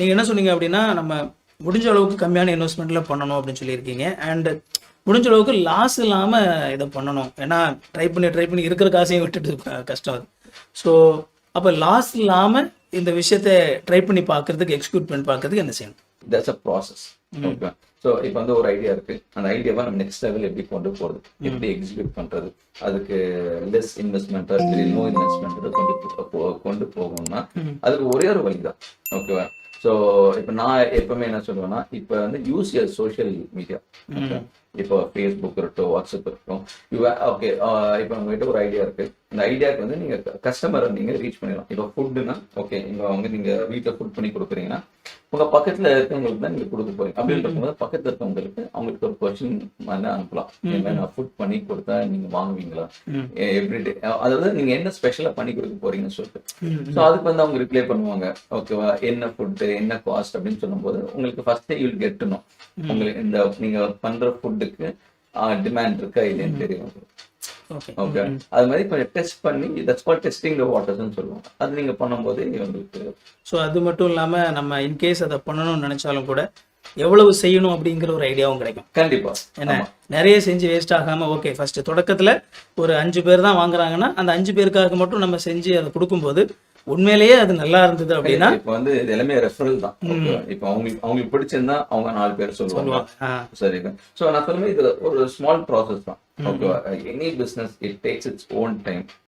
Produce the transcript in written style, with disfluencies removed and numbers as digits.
நீங்கள் என்ன சொன்னீங்க அப்படின்னா, நம்ம முடிஞ்ச அளவுக்கு கம்மியான இன்வெஸ்ட்மெண்ட்டில் பண்ணணும் அப்படின்னு சொல்லியிருக்கீங்க. அண்ட் முடிஞ்ச அளவுக்கு லாஸ் இல்லாமல் இதை பண்ணணும். ஏன்னா ட்ரை பண்ணி இருக்கிற காசையும் விட்டுட்டு கஷ்டம் அது. ஸோ அப்போ லாஸ் இல்லாமல் இந்த விஷயத்தை ட்ரை பண்ணி பார்க்கறதுக்கு, எக்ஸிக்யூட் பண்ணி பார்க்கறதுக்கு என்ன செய்யணும்? That's a process. Okay. So இப்போ வந்து ஒரு ஐடியா இருக்கு. அந்த ஐடியாவை நம்ம நெக்ஸ்ட் லெவல் எப்படி கொண்டு போகிறது, எப்படி எக்ஸிக்யூட் பண்ணுறது, அதுக்கு லெஸ் இன்வெஸ்ட்மெண்ட்டோ இல்லை நோ இன்வெஸ்ட்மெண்ட்டோ கொண்டு போகணும்னா அதுக்கு ஒரே ஒரு வழி தான். ஓகேவா? ஸோ இப்போ நான் எப்பவுமே என்ன சொல்லுவேன்னா, இப்போ வந்து யூஸ் யர் சோஷியல் மீடியா. இப்போ ஃபேஸ்புக் இருக்கட்டும், வாட்ஸ்அப் இருக்கட்டும். ஓகே, இப்போ உங்ககிட்ட ஒரு ஐடியா இருக்கு. இந்த ஐடியாவுக்கு வந்து நீங்க கஸ்டமரை நீங்க ரீச் பண்ணிடலாம். இப்போ ஃபுட்டுனா ஓகே, இங்க வந்து நீங்க வீட்டில் ஃபுட் பண்ணி கொடுக்குறீங்கன்னா உங்க பக்கத்துல இருக்கவங்களுக்கு தான் நீங்க கொடுக்க போறீங்க. அப்படின்னு இருக்கும்போது பக்கத்துல இருக்கவங்களுக்கு அவங்களுக்கு ஒரு கொஸ்டின் வந்து அனுப்பலாம். நான் ஃபுட் பண்ணி கொடுத்தா நீங்க வாங்குவீங்களா எவ்ரிடே, அதாவது நீங்க என்ன ஸ்பெஷலா பண்ணி கொடுக்க போறீங்கன்னு சொல்லிட்டு. ஸோ அதுக்கு வந்து அவங்க ரிப்ளை பண்ணுவாங்க. ஓகேவா? என்ன ஃபுட்டு, என்ன காஸ்ட் அப்படின்னு சொல்லும்போது உங்களுக்கு first you will get to know உங்களுக்கு இந்த நீங்க பண்ற ஃபுட்டுக்கு டிமாண்ட் இருக்கா இல்லைன்னு தெரியும். ஓகே, அது மாதிரி கொஞ்சம் டெஸ்ட் பண்ணி, தட்ஸ் கால்ட் டெஸ்டிங் தி வாட்டர்ஸ்னு சொல்லுவாங்க. அது நீங்க பண்ணும்போது உங்களுக்கு. ஸோ அது மட்டும் இல்லாமல் நம்ம இன்கேஸ் அதை பண்ணணும்னு நினைச்சாலும் கூட எவ்வளவு செய்யணும் அப்படிங்கிற ஒரு ஐடியாவும் கிடைக்கும். கண்டிப்பா. ஏன்னா நிறைய செஞ்சு வேஸ்ட் ஆகாம, ஓகே ஃபர்ஸ்ட் தொடக்கத்துல ஒரு 5 பேர் தான் வாங்குறாங்கன்னா அந்த 5 பேருக்காக மட்டும் நம்ம செஞ்சு அதை கொடுக்கும்போது உண்மையிலேயே அது நல்லா இருந்தது அப்படின்னா, இப்போ வந்து இது எல்லாமே ரெஃபரல் தான். இப்போ அவங்களுக்கு பிடிச்சிருந்தா அவங்க 4 பேர் சொல்லுவாங்க. சரி. ஸோ நான் சொல்லுவேன், இது ஒரு ஸ்மால் ப்ராசஸ் தான். ஓகேவா? Any business it takes its own time.